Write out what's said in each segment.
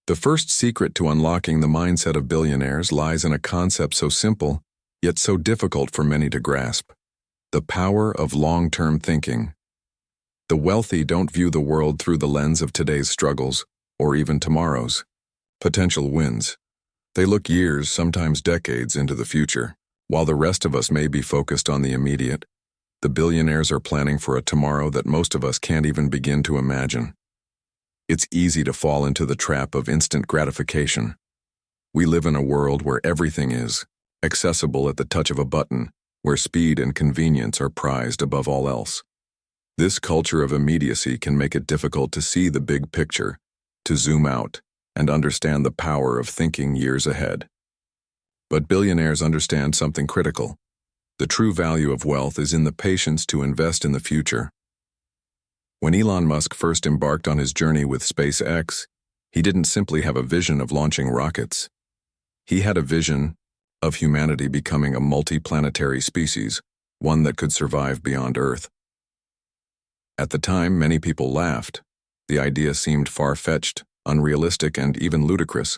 The first secret to unlocking the mindset of billionaires lies in a concept so simple, yet so difficult for many to grasp: the power of long-term thinking. The wealthy don't view the world through the lens of today's struggles, or even tomorrow's potential wins. They look years, sometimes decades, into the future. While the rest of us may be focused on the immediate, the billionaires are planning for a tomorrow that most of us can't even begin to imagine. It's easy to fall into the trap of instant gratification. We live in a world where everything is accessible at the touch of a button, where speed and convenience are prized above all else. This culture of immediacy can make it difficult to see the big picture, to zoom out, and understand the power of thinking years ahead. But billionaires understand something critical. The true value of wealth is in the patience to invest in the future. When Elon Musk first embarked on his journey with SpaceX, he didn't simply have a vision of launching rockets. He had a vision of humanity becoming a multi-planetary species, one that could survive beyond Earth. At the time, many people laughed. The idea seemed far-fetched, unrealistic, and even ludicrous.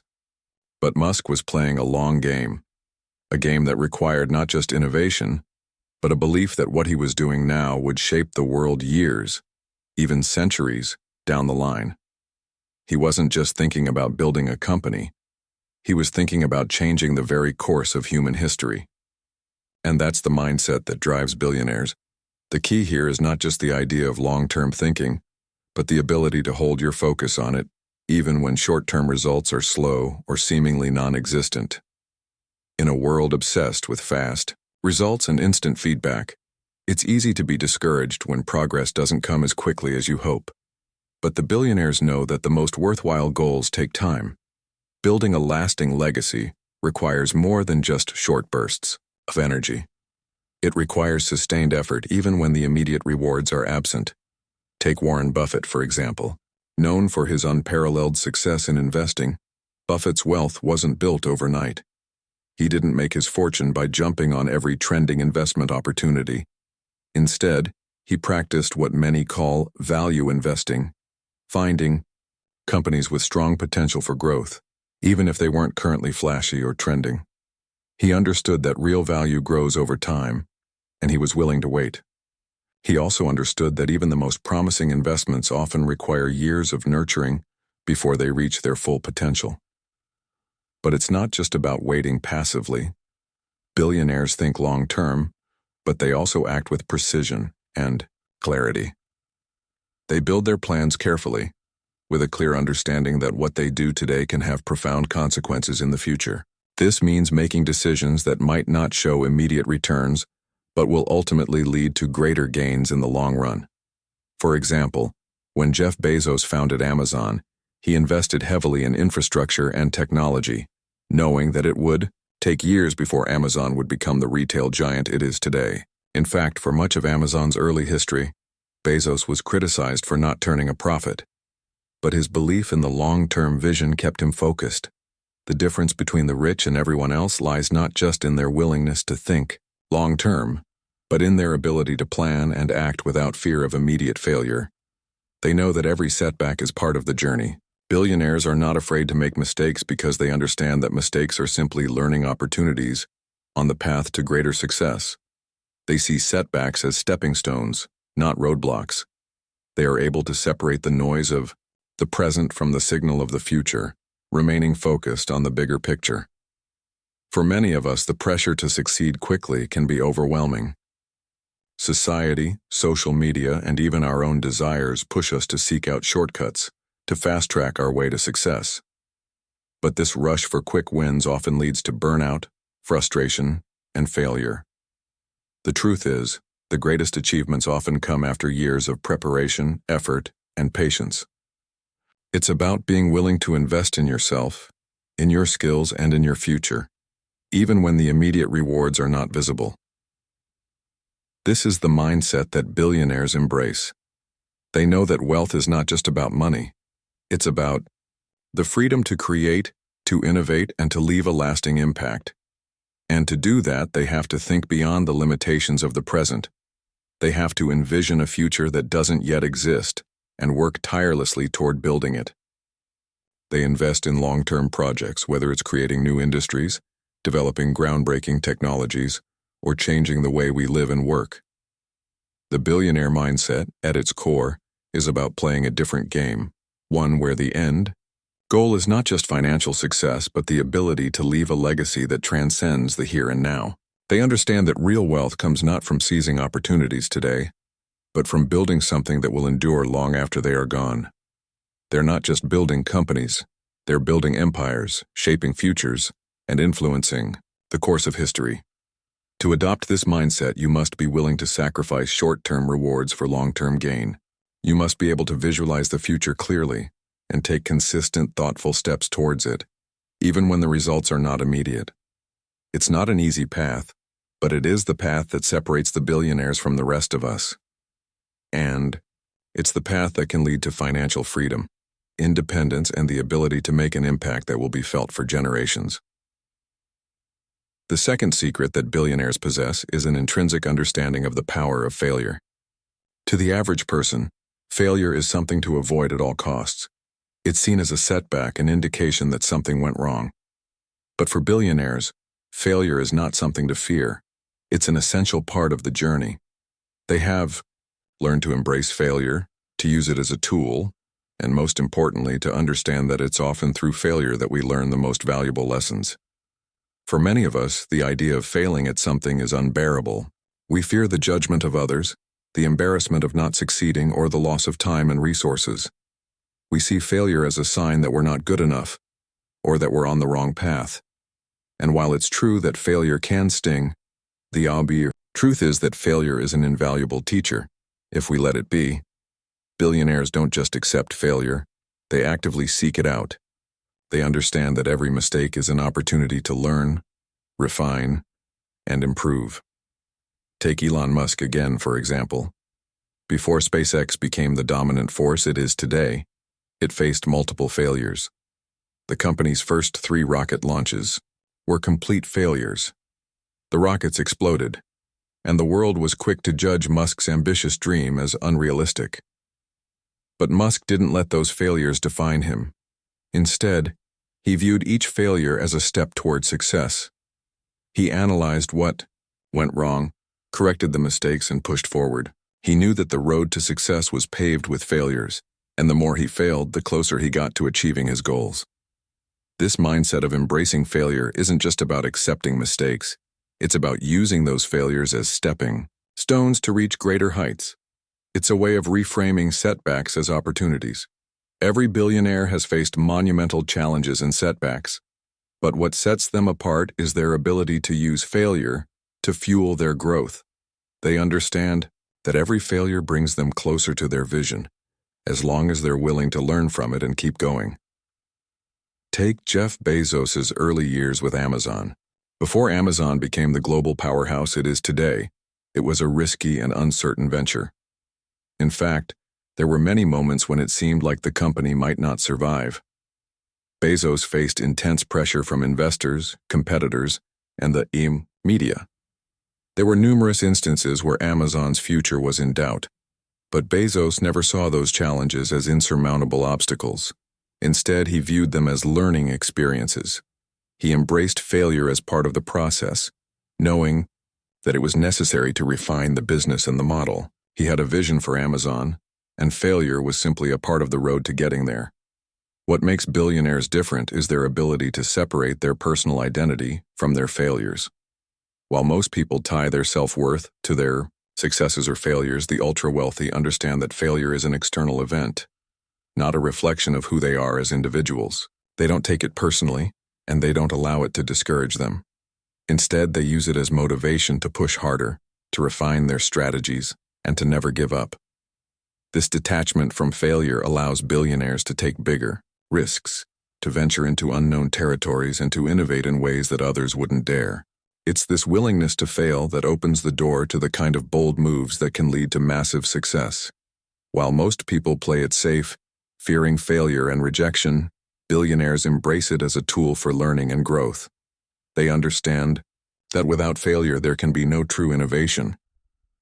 But Musk was playing a long game, a game that required not just innovation, but a belief that what he was doing now would shape the world years, even centuries, down the line. He wasn't just thinking about building a company. He was thinking about changing the very course of human history. And that's the mindset that drives billionaires. The key here is not just the idea of long-term thinking, but the ability to hold your focus on it, even when short-term results are slow or seemingly non-existent. In a world obsessed with fast results and instant feedback, it's easy to be discouraged when progress doesn't come as quickly as you hope. But the billionaires know that the most worthwhile goals take time. Building a lasting legacy requires more than just short bursts of energy. It requires sustained effort even when the immediate rewards are absent. Take Warren Buffett, for example. Known for his unparalleled success in investing, Buffett's wealth wasn't built overnight. He didn't make his fortune by jumping on every trending investment opportunity. Instead, he practiced what many call value investing, finding companies with strong potential for growth, even if they weren't currently flashy or trending. He understood that real value grows over time, and he was willing to wait. He also understood that even the most promising investments often require years of nurturing before they reach their full potential. But it's not just about waiting passively. Billionaires think long-term, but they also act with precision and clarity. They build their plans carefully, with a clear understanding that what they do today can have profound consequences in the future. This means making decisions that might not show immediate returns, but will ultimately lead to greater gains in the long run. For example, when Jeff Bezos founded Amazon, he invested heavily in infrastructure and technology, knowing that it would take years before Amazon would become the retail giant it is today. In fact, for much of Amazon's early history, Bezos was criticized for not turning a profit. But his belief in the long-term vision kept him focused. The difference between the rich and everyone else lies not just in their willingness to think long-term, but in their ability to plan and act without fear of immediate failure. They know that every setback is part of the journey. Billionaires are not afraid to make mistakes because they understand that mistakes are simply learning opportunities on the path to greater success. They see setbacks as stepping stones, not roadblocks. They are able to separate the noise of the present from the signal of the future, remaining focused on the bigger picture. For many of us, the pressure to succeed quickly can be overwhelming. Society, social media, and even our own desires push us to seek out shortcuts, to fast-track our way to success. But this rush for quick wins often leads to burnout, frustration, and failure. The truth is, the greatest achievements often come after years of preparation, effort, and patience. It's about being willing to invest in yourself, in your skills, and in your future, even when the immediate rewards are not visible. This is the mindset that billionaires embrace. They know that wealth is not just about money. It's about the freedom to create, to innovate, and to leave a lasting impact. And to do that, they have to think beyond the limitations of the present. They have to envision a future that doesn't yet exist and work tirelessly toward building it. They invest in long-term projects, whether it's creating new industries, developing groundbreaking technologies, or changing the way we live and work. The billionaire mindset, at its core, is about playing a different game, one where the end goal is not just financial success, but the ability to leave a legacy that transcends the here and now. They understand that real wealth comes not from seizing opportunities today, but from building something that will endure long after they are gone. They're not just building companies, they're building empires, shaping futures, and influencing the course of history. To adopt this mindset, you must be willing to sacrifice short-term rewards for long-term gain. You must be able to visualize the future clearly and take consistent, thoughtful steps towards it, even when the results are not immediate. It's not an easy path, but it is the path that separates the billionaires from the rest of us. And it's the path that can lead to financial freedom, independence, and the ability to make an impact that will be felt for generations. The second secret that billionaires possess is an intrinsic understanding of the power of failure. To the average person, failure is something to avoid at all costs. It's seen as a setback, an indication that something went wrong. But for billionaires, failure is not something to fear. It's an essential part of the journey. They have learned to embrace failure, to use it as a tool, and most importantly, to understand that it's often through failure that we learn the most valuable lessons. For many of us, the idea of failing at something is unbearable. We fear the judgment of others, the embarrassment of not succeeding, or the loss of time and resources. We see failure as a sign that we're not good enough, or that we're on the wrong path. And while it's true that failure can sting, the obvious truth is that failure is an invaluable teacher, if we let it be. Billionaires don't just accept failure, they actively seek it out. They understand that every mistake is an opportunity to learn, refine, and improve. Take Elon Musk again, for example. Before SpaceX became the dominant force it is today, it faced multiple failures. The company's first 3 rocket launches were complete failures. The rockets exploded, and the world was quick to judge Musk's ambitious dream as unrealistic. But Musk didn't let those failures define him. Instead, he viewed each failure as a step toward success. He analyzed what went wrong, corrected the mistakes, and pushed forward. He knew that the road to success was paved with failures, and the more he failed, the closer he got to achieving his goals. This mindset of embracing failure isn't just about accepting mistakes. It's about using those failures as stepping stones to reach greater heights. It's a way of reframing setbacks as opportunities. Every billionaire has faced monumental challenges and setbacks, but what sets them apart is their ability to use failure to fuel their growth. They understand that every failure brings them closer to their vision, as long as they're willing to learn from it and keep going. Take Jeff Bezos' early years with Amazon. Before Amazon became the global powerhouse it is today, it was a risky and uncertain venture. In fact, there were many moments when it seemed like the company might not survive. Bezos faced intense pressure from investors, competitors, and the media. There were numerous instances where Amazon's future was in doubt, but Bezos never saw those challenges as insurmountable obstacles. Instead, he viewed them as learning experiences. He embraced failure as part of the process, knowing that it was necessary to refine the business and the model. He had a vision for Amazon, and failure was simply a part of the road to getting there. What makes billionaires different is their ability to separate their personal identity from their failures. While most people tie their self-worth to their successes or failures, the ultra-wealthy understand that failure is an external event, not a reflection of who they are as individuals. They don't take it personally, and they don't allow it to discourage them. Instead, they use it as motivation to push harder, to refine their strategies, and to never give up. This detachment from failure allows billionaires to take bigger risks, to venture into unknown territories, and to innovate in ways that others wouldn't dare. It's this willingness to fail that opens the door to the kind of bold moves that can lead to massive success. While most people play it safe, fearing failure and rejection, billionaires embrace it as a tool for learning and growth. They understand that without failure there can be no true innovation.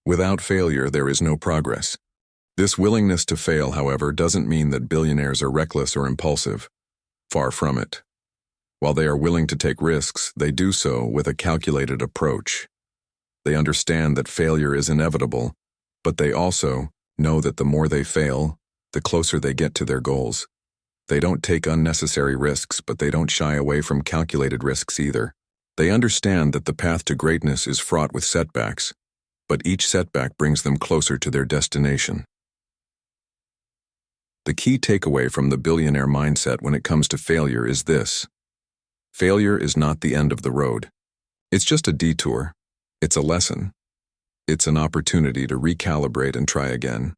Without failure there is no progress. This willingness to fail, however, doesn't mean that billionaires are reckless or impulsive. Far from it. While they are willing to take risks, they do so with a calculated approach. They understand that failure is inevitable, but they also know that the more they fail, the closer they get to their goals. They don't take unnecessary risks, but they don't shy away from calculated risks either. They understand that the path to greatness is fraught with setbacks, but each setback brings them closer to their destination. The key takeaway from the billionaire mindset when it comes to failure is this: failure is not the end of the road. It's just a detour. It's a lesson. It's an opportunity to recalibrate and try again.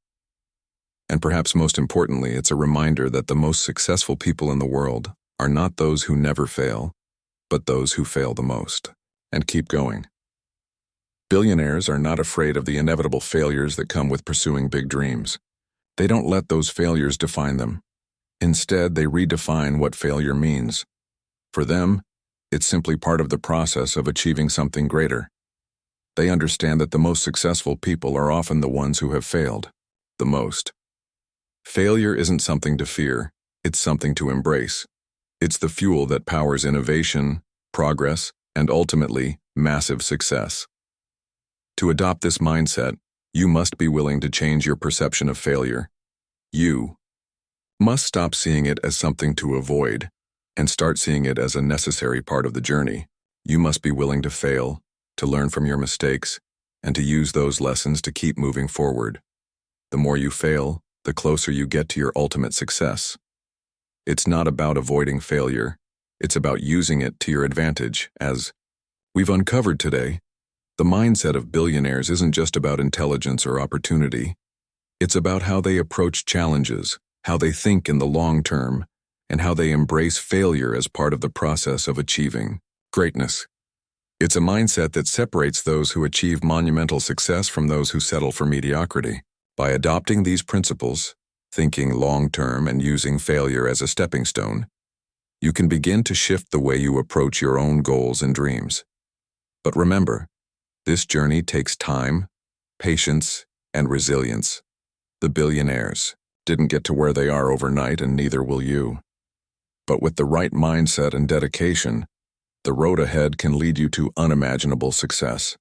And perhaps most importantly, it's a reminder that the most successful people in the world are not those who never fail, but those who fail the most and keep going. Billionaires are not afraid of the inevitable failures that come with pursuing big dreams. They don't let those failures define them. Instead, they redefine what failure means. For them, it's simply part of the process of achieving something greater. They understand that the most successful people are often the ones who have failed the most. Failure isn't something to fear, it's something to embrace. It's the fuel that powers innovation, progress, and ultimately, massive success. To adopt this mindset, you must be willing to change your perception of failure. You must stop seeing it as something to avoid and start seeing it as a necessary part of the journey. You must be willing to fail, to learn from your mistakes, and to use those lessons to keep moving forward. The more you fail, the closer you get to your ultimate success. It's not about avoiding failure, it's about using it to your advantage. As we've uncovered today, the mindset of billionaires isn't just about intelligence or opportunity. It's about how they approach challenges, how they think in the long term, and how they embrace failure as part of the process of achieving greatness. It's a mindset that separates those who achieve monumental success from those who settle for mediocrity. By adopting these principles, thinking long-term and using failure as a stepping stone, you can begin to shift the way you approach your own goals and dreams. But remember, this journey takes time, patience, and resilience. The billionaires didn't get to where they are overnight, and neither will you. But with the right mindset and dedication, the road ahead can lead you to unimaginable success.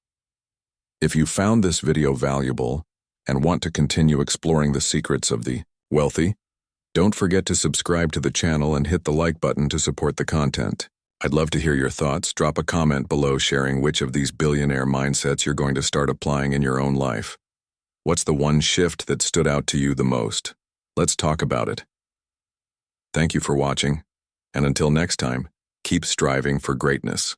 If you found this video valuable and want to continue exploring the secrets of the wealthy, don't forget to subscribe to the channel and hit the like button to support the content. I'd love to hear your thoughts. Drop a comment below sharing which of these billionaire mindsets you're going to start applying in your own life. What's the one shift that stood out to you the most? Let's talk about it. Thank you for watching, and until next time, keep striving for greatness.